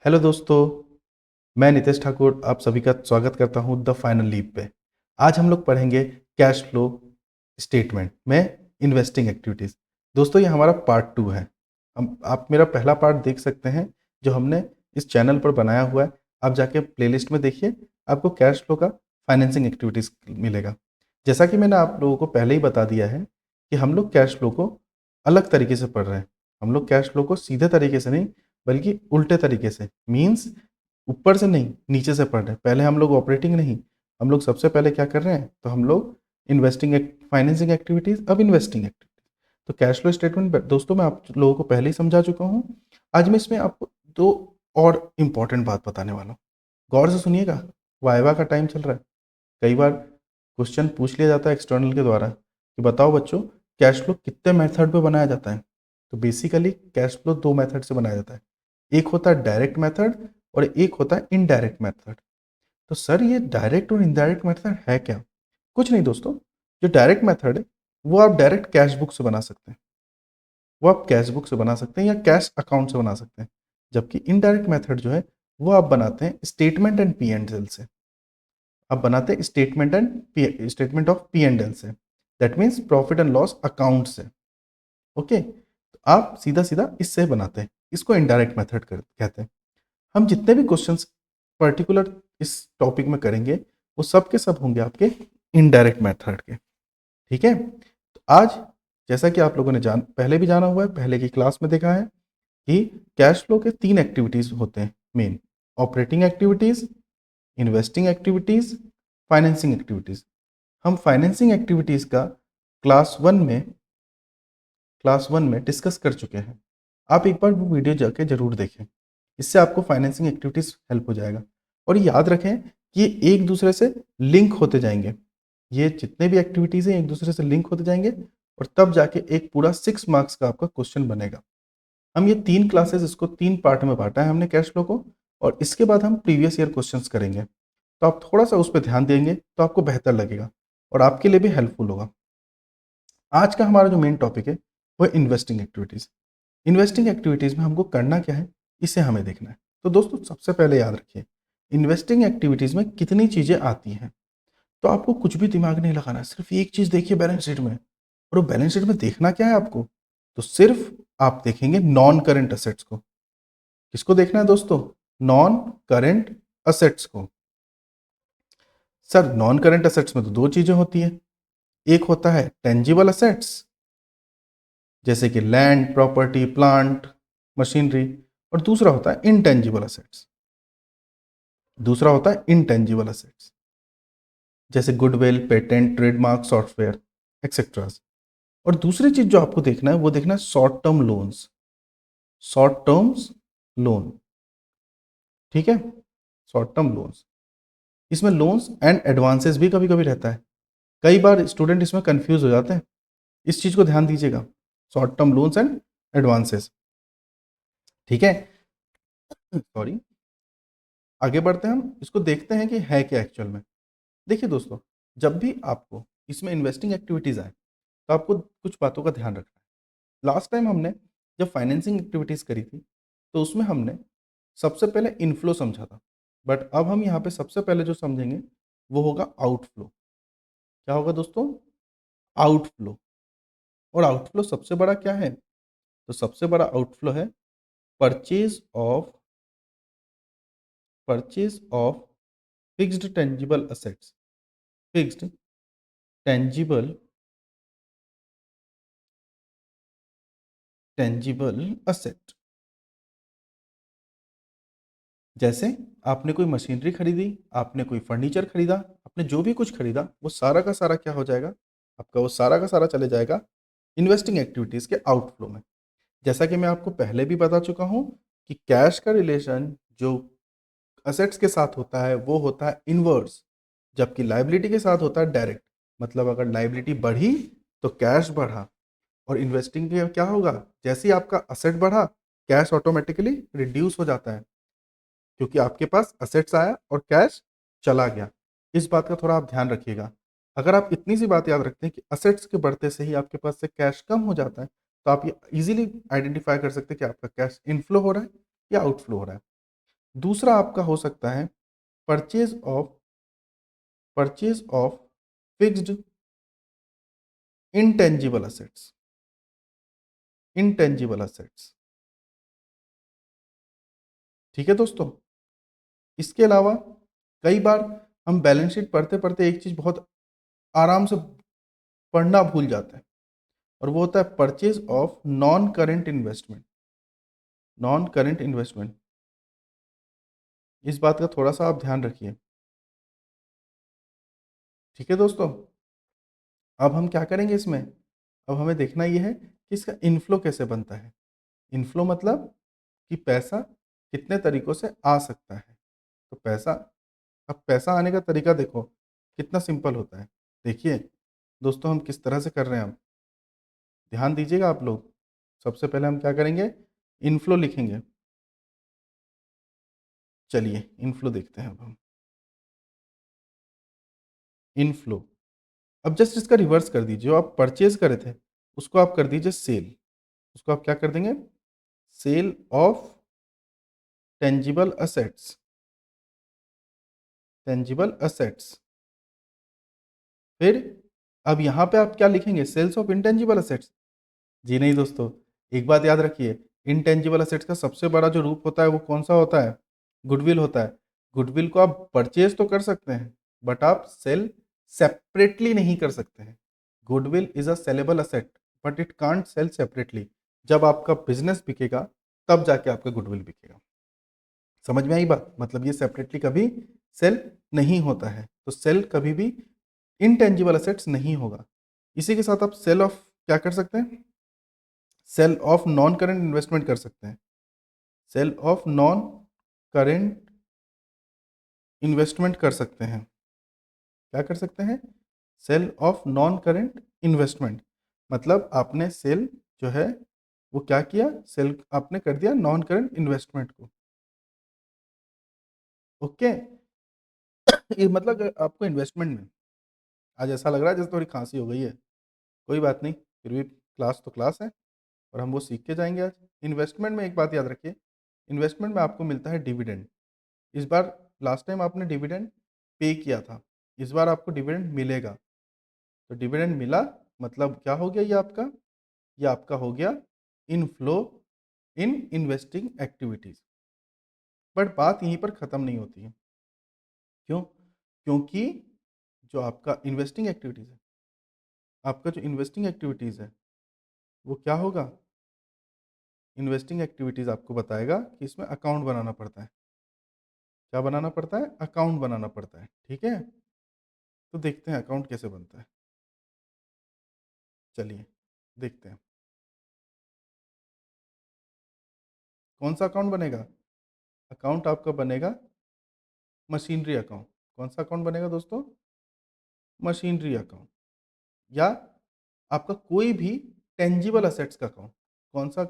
Hello दोस्तों, मैं नितेश ठाकुर आप सभी का स्वागत करता हूं द फाइनल लीप पे। आज हम लोग पढ़ेंगे कैश फ्लो स्टेटमेंट में इन्वेस्टिंग एक्टिविटीज़। दोस्तों ये हमारा पार्ट 2 है। हम आप मेरा पहला पार्ट देख सकते हैं जो हमने इस चैनल पर बनाया हुआ है। आप जाके प्लेलिस्ट में देखिए, आपको कैश फ्लो का फाइनेंसिंग एक्टिविटीज़ मिलेगा। जैसा कि मैंने आप लोगों को पहले ही बता दिया है कि हम लोग कैश फ्लो को अलग तरीके से पढ़ रहे हैं। हम लोग कैश फ्लो को सीधे तरीके से नहीं बल्कि उल्टे तरीके से, मीन्स ऊपर से नहीं नीचे से पढ़ रहे हैं। पहले हम लोग ऑपरेटिंग नहीं, हम लोग सबसे पहले क्या कर रहे हैं, तो हम लोग इन्वेस्टिंग फाइनेंसिंग एक्टिविटीज, अब इन्वेस्टिंग एक्टिविटीज। तो कैश फ्लो स्टेटमेंट दोस्तों मैं आप लोगों को पहले ही समझा चुका हूँ। आज मैं इसमें आपको दो और इम्पॉर्टेंट बात बताने वाला हूँ। गौर से सुनिएगा, वाइवा का टाइम चल रहा है। कई बार क्वेश्चन पूछ लिया जाता है एक्सटर्नल के द्वारा कि बताओ बच्चों, कैश फ्लो कितने मेथड पे बनाया जाता है। तो बेसिकली कैश फ्लो दो मेथड से बनाया जाता है। एक होता है डायरेक्ट मेथड और एक होता है इनडायरेक्ट मेथड। तो सर ये डायरेक्ट और इनडायरेक्ट मेथड है क्या? कुछ नहीं दोस्तों, जो डायरेक्ट मेथड है वो आप डायरेक्ट कैश बुक से बना सकते हैं, वो आप कैश बुक से बना सकते हैं या कैश अकाउंट से बना सकते हैं। जबकि इनडायरेक्ट मेथड जो है वो आप बनाते हैं statement and P and L से। आप बनाते हैं statement of P and L से, that means profit and loss account से। ओके, तो आप सीधा सीधा इससे बनाते हैं, इसको इनडायरेक्ट मेथड कहते हैं। हम जितने भी क्वेश्चंस पर्टिकुलर इस टॉपिक में करेंगे वो सब के सब होंगे आपके इनडायरेक्ट मेथड के। ठीक है, तो आज जैसा कि आप लोगों ने पहले भी जाना हुआ है, पहले की क्लास में देखा है कि कैश फ्लो के तीन एक्टिविटीज होते हैं main: operating activities, investing activities, financing activities. हम फाइनेंसिंग एक्टिविटीज का क्लास वन में डिस्कस कर चुके हैं। आप एक बार वो वीडियो जाके जरूर देखें, इससे आपको फाइनेंसिंग एक्टिविटीज हेल्प हो जाएगा। और याद रखें कि ये एक दूसरे से लिंक होते जाएंगे, ये जितने भी एक्टिविटीज हैं एक दूसरे से लिंक होते जाएंगे और तब जाके एक पूरा 6 मार्क्स का आपका क्वेश्चन बनेगा। हम ये तीन क्लासेस, इसको तीन पार्ट में बांटा है हमने कैश फ्लो को, और इसके बाद हम प्रीवियस ईयर क्वेश्चंस करेंगे। तो आप थोड़ा सा उस पर ध्यान देंगे तो आपको बेहतर लगेगा और आपके लिए भी हेल्पफुल होगा। आज का हमारा जो मेन टॉपिक है वो इन्वेस्टिंग एक्टिविटीज। इन्वेस्टिंग एक्टिविटीज में हमको करना क्या है, इसे हमें देखना है। तो दोस्तों सबसे पहले याद रखिए, इन्वेस्टिंग एक्टिविटीज में कितनी चीजें आती हैं। तो आपको कुछ भी दिमाग नहीं लगाना है, सिर्फ एक चीज देखिए बैलेंस शीट में। और वो बैलेंस शीट में देखना क्या है आपको, तो सिर्फ आप देखेंगे नॉन करेंट असेट्स को। किसको देखना है दोस्तों? नॉन करेंट असेट्स को। सर नॉन करेंट असेट्स में तो दो चीजें होती है, एक होता है टेंजिबल असेट्स जैसे कि लैंड, प्रॉपर्टी, प्लांट, मशीनरी, और दूसरा होता है इनटेंजिबल असेट्स। जैसे goodwill, patent, trademark, software, etcetera. और दूसरी चीज जो आपको देखना है वो देखना है short term loans, short terms loan. ठीक है, शॉर्ट टर्म लोन्स, इसमें लोन्स एंड एडवांसेस भी कभी कभी रहता है। कई बार स्टूडेंट इसमें कंफ्यूज हो जाते हैं, इस चीज को ध्यान दीजिएगा, short term loans and advances. ठीक है, सॉरी, आगे बढ़ते हैं, हम इसको देखते हैं कि है क्या एक्चुअल में। देखिए दोस्तों, जब भी आपको इसमें इन्वेस्टिंग एक्टिविटीज आए तो आपको कुछ बातों का ध्यान रखना है। लास्ट टाइम हमने जब फाइनेंसिंग एक्टिविटीज करी थी तो उसमें हमने सबसे पहले इनफ्लो समझा था, बट अब हम यहाँ पे सबसे पहले जो समझेंगे वो होगा आउटफ्लो। क्या होगा दोस्तों? आउटफ्लो। और आउटफ्लो सबसे बड़ा क्या है? तो सबसे बड़ा आउटफ्लो है purchase of purchase of fixed tangible assets, fixed tangible tangible asset. जैसे आपने कोई मशीनरी खरीदी, आपने कोई फर्नीचर खरीदा, आपने जो भी कुछ खरीदा वो सारा का सारा क्या हो जाएगा आपका, वो सारा का सारा चले जाएगा इन्वेस्टिंग एक्टिविटीज के आउटफ्लो में। जैसा कि मैं आपको पहले भी बता चुका हूं कि कैश का रिलेशन जो असेट्स के साथ होता है वो होता है इनवर्स, जबकि लाइबिलिटी के साथ होता है डायरेक्ट। मतलब अगर लाइबिलिटी बढ़ी तो कैश बढ़ा, और इन्वेस्टिंग में क्या होगा, जैसे ही आपका असेट बढ़ा कैश ऑटोमेटिकली रिड्यूस हो जाता है, क्योंकि आपके पास असेट्स आया और कैश चला गया। इस बात का थोड़ा आप ध्यान रखिएगा। अगर आप इतनी सी बात याद रखते हैं कि असेट्स के बढ़ते से ही आपके पास से कैश कम हो जाता है, तो आप ये इजीली आइडेंटिफाई कर सकते हैं कि आपका कैश इनफ्लो हो रहा है या आउटफ्लो हो रहा है। दूसरा आपका हो सकता है purchase of fixed intangible assets. Intangible assets, ठीक है दोस्तों। इसके अलावा कई बार हम बैलेंस शीट पढ़ते पढ़ते एक चीज बहुत आराम से पढ़ना भूल जाते हैं, और वो होता है purchase of non current investment. Non current investment, इस बात का थोड़ा सा आप ध्यान रखिए, ठीक है दोस्तों। अब हम क्या करेंगे इसमें, अब हमें देखना ये है कि इसका इनफ्लो कैसे बनता है। इनफ्लो मतलब कि पैसा कितने तरीकों से आ सकता है। तो पैसा, अब पैसा आने का तरीका देखो कितना सिंपल होता है। देखिए दोस्तों, हम किस तरह से कर रहे हैं, अब ध्यान दीजिएगा आप लोग। सबसे पहले हम क्या करेंगे, इनफ्लो लिखेंगे। चलिए इनफ्लो देखते हैं अब हम। इनफ्लो, अब जस्ट इसका रिवर्स कर दीजिए, जो आप परचेज करे थे उसको आप कर दीजिए सेल। उसको आप क्या कर देंगे, sale of tangible assets. Tangible assets, फिर अब यहाँ पे आप क्या लिखेंगे, सेल्स ऑफ इंटेंजिबल असेट्स। जी नहीं दोस्तों, एक बात याद रखिए, इंटेंजिबल असेट्स का सबसे बड़ा जो रूप होता है वो कौन सा होता है, गुडविल होता है। गुडविल को आप परचेज तो कर सकते हैं, बट आप सेल सेपरेटली नहीं कर सकते हैं। Goodwill is a saleable asset, but it can't sell separately. जब आपका बिजनेस बिकेगा तब जाके आपका गुडविल बिकेगा। समझ में आई बात, मतलब ये सेपरेटली कभी सेल नहीं होता है। तो सेल कभी भी इनटेंजिबल असेट्स नहीं होगा। इसी के साथ आप सेल ऑफ क्या कर सकते हैं, sale of non current investment कर सकते हैं। Sale of non current investment कर सकते हैं। क्या कर सकते हैं, sale of non current investment, मतलब आपने सेल जो है वो क्या किया, सेल आपने कर दिया नॉन करेंट इन्वेस्टमेंट को। ओके, ये मतलब आपको इन्वेस्टमेंट में, आज ऐसा लग रहा है जैसे थोड़ी खांसी हो गई है, कोई बात नहीं, फिर भी क्लास तो क्लास है और हम वो सीख के जाएंगे आज। इन्वेस्टमेंट में एक बात याद रखिए, इन्वेस्टमेंट में आपको मिलता है डिविडेंड। इस बार, लास्ट टाइम आपने डिविडेंड पे किया था, इस बार आपको डिविडेंड मिलेगा। तो डिविडेंड मिला मतलब क्या हो गया, ये आपका हो गया inflow in investing activities. But बात यहीं पर ख़त्म नहीं होती है। क्यों, क्योंकि जो आपका इन्वेस्टिंग एक्टिविटीज़ है, आपका जो इन्वेस्टिंग एक्टिविटीज़ है वो क्या होगा, इन्वेस्टिंग एक्टिविटीज़ आपको बताएगा कि इसमें अकाउंट बनाना पड़ता है। क्या बनाना पड़ता है, अकाउंट बनाना पड़ता है, ठीक है। तो देखते हैं अकाउंट कैसे बनता है, चलिए देखते हैं। कौन सा अकाउंट बनेगा, अकाउंट आपका बनेगा मशीनरी अकाउंट। कौन सा अकाउंट बनेगा दोस्तों, मशीनरी अकाउंट, या आपका कोई भी टेंजिबल असेट्स का अकाउंट। कौन सा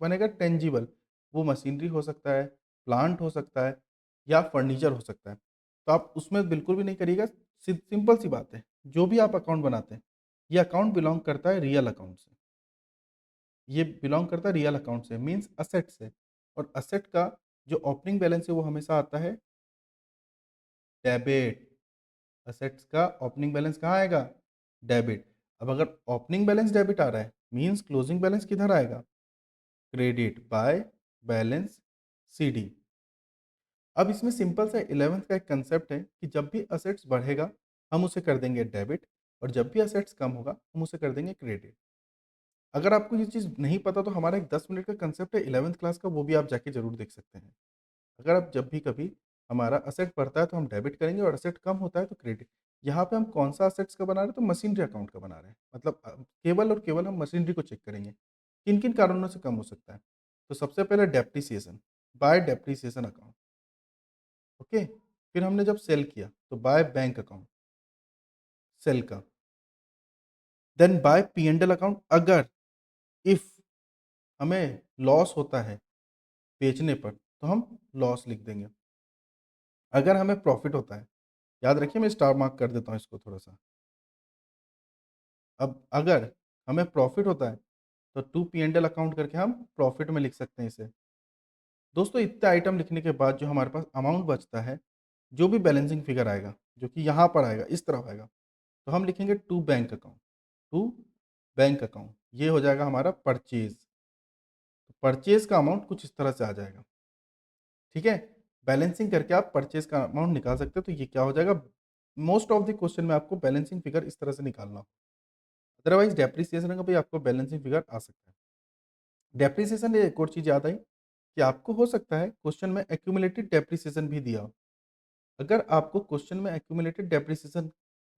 बनेगा, टेंजिबल, वो मशीनरी हो सकता है, प्लांट हो सकता है, या फर्नीचर हो सकता है। तो आप उसमें बिल्कुल भी नहीं करिएगा। सिंपल सी बात है, जो भी आप अकाउंट बनाते हैं, ये अकाउंट बिलोंग करता है रियल अकाउंट से। ये बिलोंग करता है रियल अकाउंट से, मीन्स असेट से। और असेट का जो ओपनिंग बैलेंस है वो हमेशा आता है डेबिट। असेट्स का ओपनिंग बैलेंस कहाँ आएगा, डेबिट। अब अगर ओपनिंग बैलेंस डेबिट आ रहा है, मीन्स क्लोजिंग बैलेंस किधर आएगा, credit by balance C D. अब इसमें सिंपल सा 11th का एक कंसेप्ट है कि जब भी असेट्स बढ़ेगा हम उसे कर देंगे डेबिट, और जब भी असेट्स कम होगा हम उसे कर देंगे क्रेडिट। अगर आपको ये चीज़ नहीं पता तो हमारा एक 10 मिनट का कंसेप्ट है 11th क्लास का, वो भी आप जाके जरूर देख सकते हैं। अगर आप जब भी कभी हमारा असेट बढ़ता है तो हम डेबिट करेंगे, और असेट कम होता है तो क्रेडिट। यहाँ पे हम कौन सा असेट्स का बना रहे हैं, तो मशीनरी अकाउंट का बना रहे हैं। मतलब केवल और केवल हम मशीनरी को चेक करेंगे किन किन कारणों से कम हो सकता है। तो सबसे पहले depreciation, by depreciation account. Okay, फिर हमने जब सेल किया तो बाय बैंक अकाउंट, सेल का। Then by P and L account, अगर इफ हमें लॉस होता है बेचने पर तो हम लॉस लिख देंगे। अगर हमें प्रॉफिट होता है, याद रखिए मैं स्टार मार्क कर देता हूँ इसको थोड़ा सा। अब अगर हमें प्रॉफिट होता है तो to P and L account करके हम प्रॉफिट में लिख सकते हैं इसे। दोस्तों इतने आइटम लिखने के बाद जो हमारे पास अमाउंट बचता है, जो भी बैलेंसिंग फिगर आएगा, जो कि यहाँ पर आएगा, इस तरफ आएगा, तो हम लिखेंगे to bank account, to bank account. ये हो जाएगा हमारा परचेज। तो परचेज का अमाउंट कुछ इस तरह से आ जाएगा। ठीक है, बैलेंसिंग करके आप परचेज का अमाउंट निकाल सकते हो। तो ये क्या हो जाएगा, मोस्ट ऑफ द क्वेश्चन में आपको बैलेंसिंग फिगर इस तरह से निकालना हो। अदरवाइज डेप्रिसिएशन का भी आपको बैलेंसिंग फिगर आ सकता है। डेप्रिसिएशन एक और चीज़ याद आई कि आपको हो सकता है क्वेश्चन में एक्यूमुलेटेड डेप्रिसिएशन भी दिया हो। अगर आपको क्वेश्चन में एक्यूमुलेटेड डेप्रिसिएशन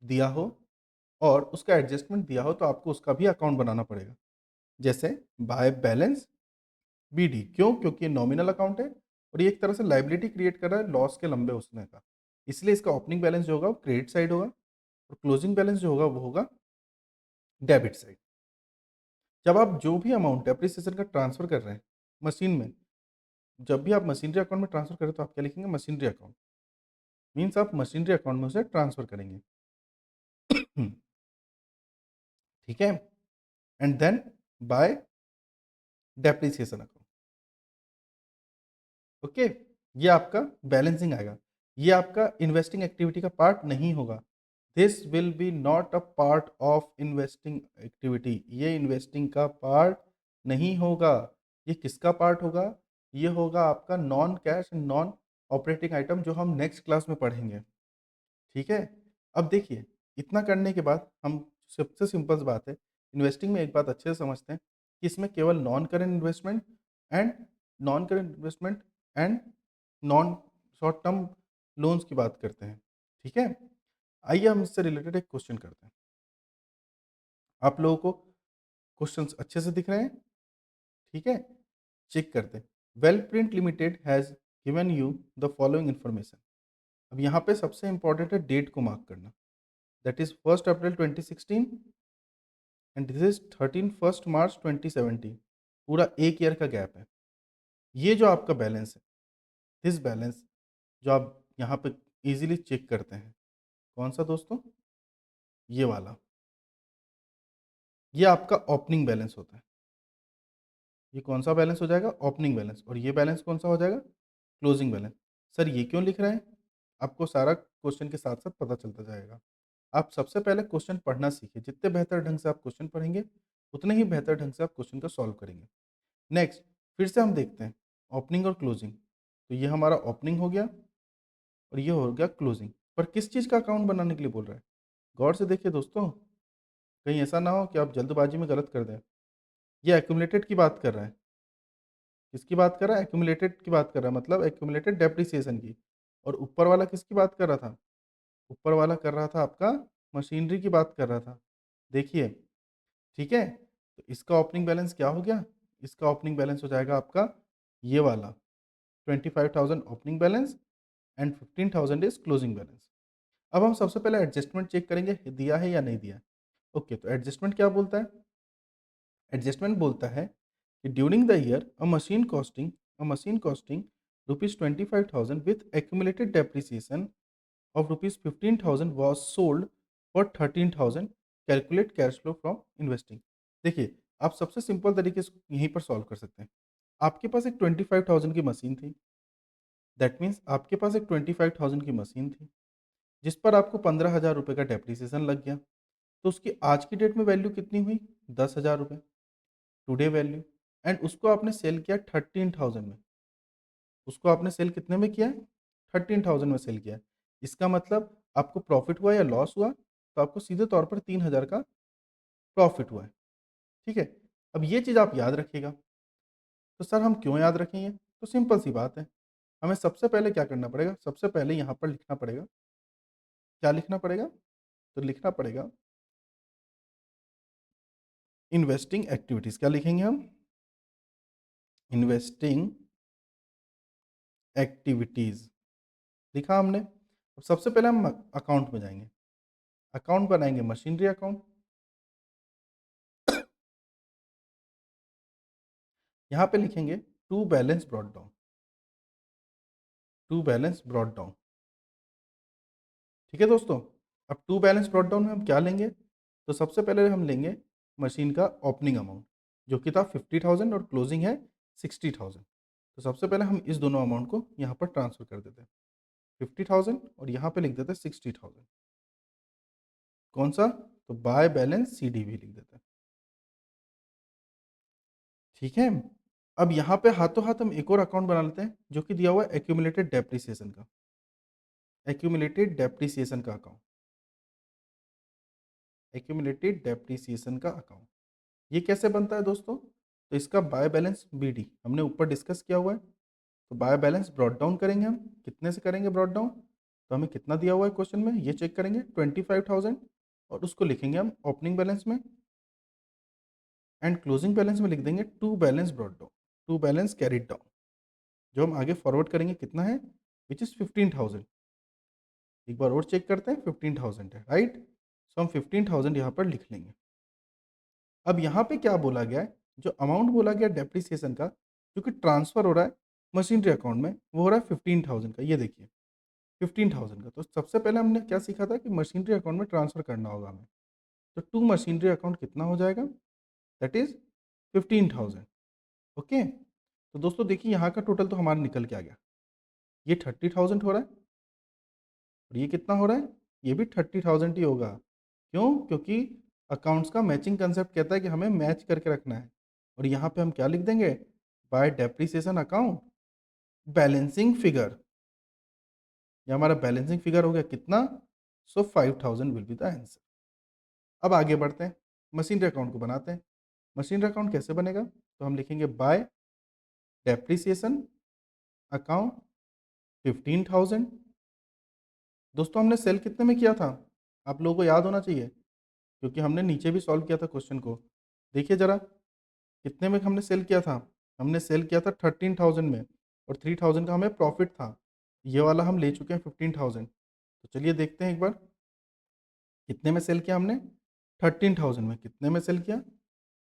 दिया हो और उसका एडजस्टमेंट दिया हो, तो आपको उसका भी अकाउंट बनाना पड़ेगा। जैसे बाय बैलेंस बीडी, क्यों? क्योंकि ये नॉमिनल अकाउंट है और ये एक तरह से लाइबिलिटी क्रिएट कर रहा है लॉस के लंबे उसने का। इसलिए इसका ओपनिंग बैलेंस जो होगा वो क्रेडिट साइड होगा और क्लोजिंग बैलेंस जो होगा वो होगा डेबिट साइड। जब आप जो भी अमाउंट डेप्रिसिएशन का ट्रांसफर कर रहे हैं मशीन में, जब भी आप मशीनरी अकाउंट में ट्रांसफर करें तो आप क्या लिखेंगे, मशीनरी अकाउंट। मीन्स आप मशीनरी अकाउंट में उसे ट्रांसफर करेंगे। ठीक है, and then by depreciation account. Okay, ये आपका बैलेंसिंग आएगा। ये आपका इन्वेस्टिंग एक्टिविटी का पार्ट नहीं होगा। This will be not a part of investing activity. ये इन्वेस्टिंग का पार्ट नहीं होगा। ये किसका पार्ट होगा? ये होगा आपका non cash and non operating item, जो हम नेक्स्ट क्लास में पढ़ेंगे। ठीक है, अब देखिए, इतना करने के बाद हम, सबसे सिंपल बात है, इन्वेस्टिंग में एक बात अच्छे से समझते हैं कि इसमें केवल and non current investment and non short term loans की बात करते हैं। ठीक है, आइए हम इससे रिलेटेड एक क्वेश्चन करते हैं। आप लोगों को क्वेश्चंस अच्छे से दिख रहे हैं? ठीक है, चेक करते हैं। Well print limited has given you the following information. अब यहाँ पे सबसे इंपॉर्टेंट है डेट को मार्क करना। That is 1 April 2016 and this is 1 मार्च 2017। पूरा एक ईयर का गैप है। ये जो आपका बैलेंस है, दिस बैलेंस, जो आप यहाँ पे इजीली चेक करते हैं, कौन सा दोस्तों? ये वाला। ये आपका ओपनिंग बैलेंस होता है। ये कौन सा बैलेंस हो जाएगा? Opening balance. और ये बैलेंस कौन सा हो जाएगा? Closing balance. सर ये क्यों लिख रहे हैं? आपको सारा क्वेश्चन के साथ साथ पता चलता जाएगा। आप सबसे पहले क्वेश्चन पढ़ना सीखिए। जितने बेहतर ढंग से आप क्वेश्चन पढ़ेंगे, उतने ही बेहतर ढंग से आप क्वेश्चन को सॉल्व करेंगे। नेक्स्ट, फिर से हम देखते हैं ओपनिंग और क्लोजिंग। तो ये हमारा ओपनिंग हो गया और ये हो गया क्लोजिंग। पर किस चीज़ का अकाउंट बनाने के लिए बोल रहा है? गौर से देखिए दोस्तों, कहीं ऐसा ना हो कि आप जल्दबाजी में गलत कर दें। ये एक्यूमुलेटेड की बात कर रहा है। किसकी बात कर रहा है? एक्यूमुलेटेड की बात कर रहा है, मतलब एक्यूमुलेटेड डेप्रिसिएशन की। और ऊपर वाला किसकी बात कर रहा था? ऊपर वाला कर रहा था आपका मशीनरी की बात कर रहा था। देखिए, ठीक है, तो इसका ओपनिंग बैलेंस क्या हो गया? इसका ओपनिंग बैलेंस हो जाएगा आपका ये वाला, 25,000 opening balance and 15,000 is closing balance. अब हम सबसे पहले एडजस्टमेंट चेक करेंगे, दिया है या नहीं दिया। ओके, तो एडजस्टमेंट क्या बोलता है? एडजस्टमेंट बोलता है कि during the year a machine costing ₹25,000 with accumulated depreciation of rupees 15,000 was sold for 13,000। Calculate cash flow from investing. देखिए, आप सबसे सिंपल तरीके से यहीं पर सॉल्व कर सकते हैं। आपके पास एक 25,000 की मशीन थी। दैट मीन्स आपके पास एक 25,000 की मशीन थी, जिस पर आपको 15,000 रुपये का डेप्रिसिएशन लग गया। तो उसकी आज की डेट में वैल्यू कितनी हुई? 10,000 रुपये, टुडे वैल्यू। एंड उसको आपने सेल किया 13,000 में। उसको आपने सेल कितने में किया है? 13,000 में सेल किया है। इसका मतलब आपको प्रॉफिट हुआ या लॉस हुआ? तो आपको सीधे तौर पर 3,000 का प्रॉफिट हुआ है। ठीक है? अब ये चीज़ आप याद रखिएगा। तो सर हम क्यों याद रखेंगे? तो सिंपल सी बात है। हमें सबसे पहले क्या करना पड़ेगा? सबसे पहले यहाँ पर लिखना पड़ेगा। क्या लिखना पड़ेगा? तो लिखना पड़ेगा इन्वेस्टिंग एक्टिविटीज़। क्या लिखेंगे हम? इन्वेस्टिंग एक्टिविटीज़ लिखा हमने। अब सबसे पहले हम अकाउंट में जाएँगे। अकाउंट बनाएँगे मशीनरी अकाउंट। यहाँ पे लिखेंगे to balance brought down. To balance brought down. ठीक है दोस्तों? अब टू बैलेंस ब्रॉट डाउन में हम क्या लेंगे? तो सबसे पहले हम लेंगे मशीन का ओपनिंग अमाउंट, जो कि था 50,000 और क्लोजिंग है 60,000। तो सबसे पहले हम इस दोनों अमाउंट को यहाँ पर ट्रांसफर कर देते हैं, 50,000 और यहाँ पे लिख देते हैं 60,000। कौन सा? तो बाय बैलेंस CDV लिख देते हैं। ठीक है। अब यहाँ पे हाथों हाथ हम एक और अकाउंट बना लेते हैं जो कि दिया हुआ है एक्यूमुलेटेड डेप्रिसिएशन का, एक्यूमुलेटेड डेप्रिसिएशन का अकाउंट, एक्यूमुलेटेड डेप्रिसिएशन का अकाउंट। ये कैसे बनता है दोस्तों? तो इसका बाय बैलेंस BD हमने ऊपर डिस्कस किया हुआ है। तो बाय बैलेंस ब्रॉट डाउन करेंगे हम, कितने से करेंगे ब्रॉट डाउन? तो हमें कितना दिया हुआ है क्वेश्चन में ये चेक करेंगे, 25,000, और उसको लिखेंगे हम ओपनिंग बैलेंस में, एंड क्लोजिंग बैलेंस में लिख देंगे to balance brought down, to balance carried down. जो हम आगे फॉरवर्ड करेंगे कितना है, विच इज 15,000। एक बार और चेक करते हैं, 15,000 है, राइट। सो हम 15,000 यहाँ पर लिख लेंगे। अब यहाँ पे क्या बोला गया है, जो अमाउंट बोला गया डेप्रिसिएशन का, जो कि ट्रांसफर हो रहा है मशीनरी अकाउंट में, वो हो रहा है 15,000 का। ये देखिए 15,000 का। तो सबसे पहले हमने क्या सीखा था कि मशीनरी अकाउंट में ट्रांसफर करना होगा हमें। तो टू मशीनरी अकाउंट कितना हो जाएगा, दैट इज 15,000। ओके। तो दोस्तों देखिए यहाँ का टोटल तो हमारा निकल के आ गया, ये 30,000 हो रहा है, और ये कितना हो रहा है, ये भी 30,000 ही होगा। क्यों? क्योंकि अकाउंट्स का मैचिंग कंसेप्ट कहता है कि हमें मैच करके रखना है। और यहाँ पे हम क्या लिख देंगे, bye depreciation account balancing figure. ये हमारा बैलेंसिंग फिगर हो गया कितना, सो 5,000 विल बी द आंसर। अब आगे बढ़ते हैं, मशीनरी अकाउंट को बनाते हैं। मशीनरी अकाउंट कैसे बनेगा? तो हम लिखेंगे बाय डेप्रिसिएशन अकाउंट 15,000। दोस्तों हमने सेल कितने में किया था, आप लोगों को याद होना चाहिए, क्योंकि हमने नीचे भी सॉल्व किया था क्वेश्चन को। देखिए जरा, कितने में हमने सेल किया था? हमने सेल किया था 13,000 में, और 3,000 का हमें प्रॉफिट था। ये वाला हम ले चुके हैं 15,000। तो चलिए देखते हैं एक बार, कितने में सेल किया हमने? 13,000 में। कितने में सेल किया?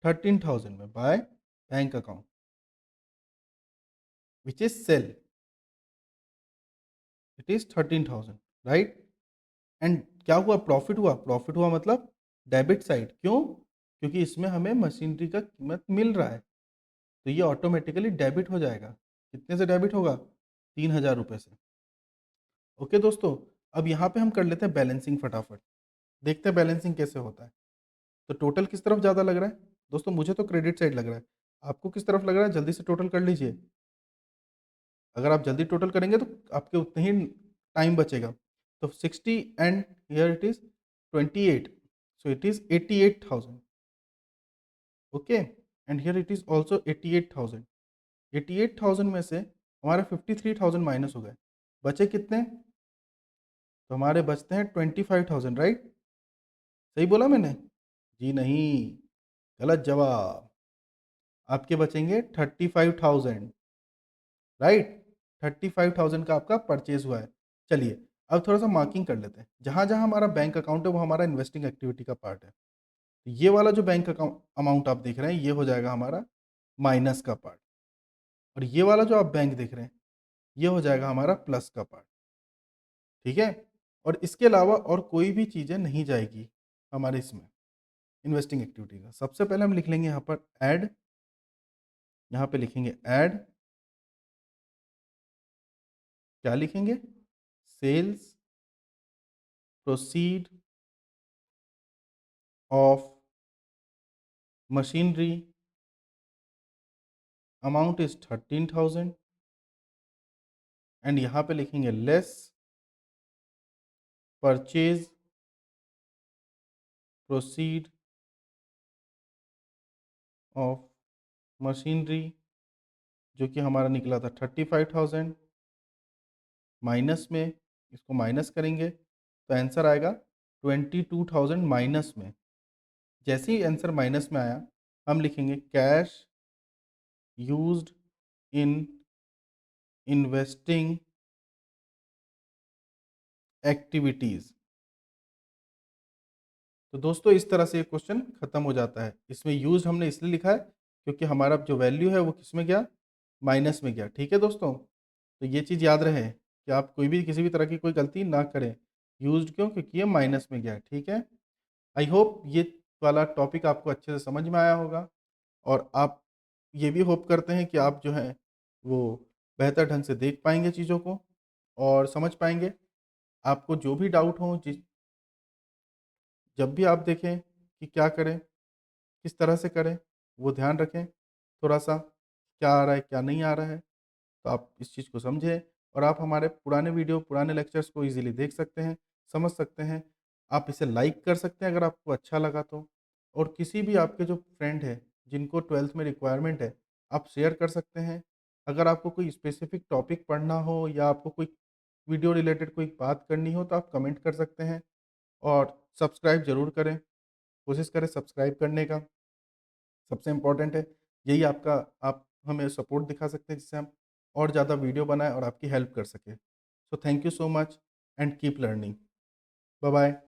13,000 में by bank account, which is sale, it is 13,000, right. And क्या हुआ, प्रॉफिट हुआ। प्रॉफिट हुआ मतलब डेबिट साइड। क्यों? क्योंकि इसमें हमें मशीनरी का कीमत मिल रहा है, तो ये ऑटोमेटिकली डेबिट हो जाएगा। कितने से डेबिट होगा? 3,000 रुपये से। ओके दोस्तों, अब यहाँ पे हम कर लेते हैं बैलेंसिंग फटाफट, देखते हैं बैलेंसिंग कैसे होता है। तो टोटल किस तरफ ज़्यादा लग रहा है? दोस्तों मुझे तो क्रेडिट साइड लग रहा है, आपको किस तरफ लग रहा है? जल्दी से टोटल कर लीजिए। अगर आप जल्दी टोटल करेंगे तो आपके उतने ही टाइम बचेगा। तो 60 and here it is 28, so it is 88,000। Okay, and here it is also 88,000। 88,000 में से हमारे 53,000 माइनस हो गए, बचे कितने? तो हमारे बचते हैं 25,000, राइट। सही बोला मैंने? जी नहीं, गलत जवाब। आपके बचेंगे 35,000, राइट। 35,000 का आपका परचेज हुआ है। चलिए अब थोड़ा सा मार्किंग कर लेते हैं, जहां जहां हमारा बैंक अकाउंट है वो हमारा इन्वेस्टिंग एक्टिविटी का पार्ट है। तो ये वाला जो बैंक अकाउंट अमाउंट आप देख रहे हैं, ये हो जाएगा हमारा माइनस का पार्ट, और ये वाला जो आप बैंक देख रहे हैं, ये हो जाएगा हमारा प्लस का पार्ट। ठीक है। और इसके अलावा और कोई भी चीज़ें नहीं जाएगी हमारे इसमें इन्वेस्टिंग एक्टिविटी का। सबसे पहले हम लिख लेंगे यहाँ पर ऐड, यहाँ पे लिखेंगे ऐड, क्या लिखेंगे? Sales proceed of machinery amount is 13,000, and यहाँ पे लिखेंगे less purchase proceed of machinery, जो कि हमारा निकला था 35,000, माइनस में इसको माइनस करेंगे तो आंसर आएगा 22,000 माइनस में। जैसे ही आंसर माइनस में आया, हम लिखेंगे cash used in investing activities. तो दोस्तों इस तरह से क्वेश्चन खत्म हो जाता है। इसमें यूज हमने इसलिए लिखा है क्योंकि हमारा जो वैल्यू है वो किस में गया, माइनस में गया। ठीक है दोस्तों, तो ये चीज़ याद रहे कि आप कोई भी किसी भी तरह की कोई गलती ना करें। यूज्ड क्यों? क्योंकि ये माइनस में गया। ठीक है। आई होप ये वाला टॉपिक आपको अच्छे से समझ में आया होगा, और आप ये भी होप करते हैं कि आप जो है वो बेहतर ढंग से देख पाएँगे चीज़ों को और समझ पाएँगे। आपको जो भी डाउट हो जिस जब भी आप देखें कि क्या करें, किस तरह से करें, वो ध्यान रखें थोड़ा-सा, क्या आ रहा है, क्या नहीं आ रहा है। तो आप इस चीज़ को समझें और आप हमारे पुराने वीडियो, पुराने लेक्चर्स को ईज़िली देख सकते हैं, समझ सकते हैं। आप इसे लाइक कर सकते हैं अगर आपको अच्छा लगा तो और किसी भी आपके जो फ्रेंड हैं, जिनको 12th में रिक्वायरमेंट है, आप शेयर कर सकते हैं। अगर आपको कोई स्पेसिफिक टॉपिक पढ़ना हो या आपको कोई वीडियो रिलेटेड कोई बात करनी हो, तो आप कमेंट कर सकते हैं और सब्सक्राइब ज़रूर करें। कोशिश करें सब्सक्राइब करने का, सबसे इम्पोर्टेंट है। यही आपका आप हमें सपोर्ट दिखा सकते हैं जिससे हम और ज़्यादा वीडियो बनाएँ और आपकी हेल्प कर सकें। So thank you so much and keep learning. Bye bye.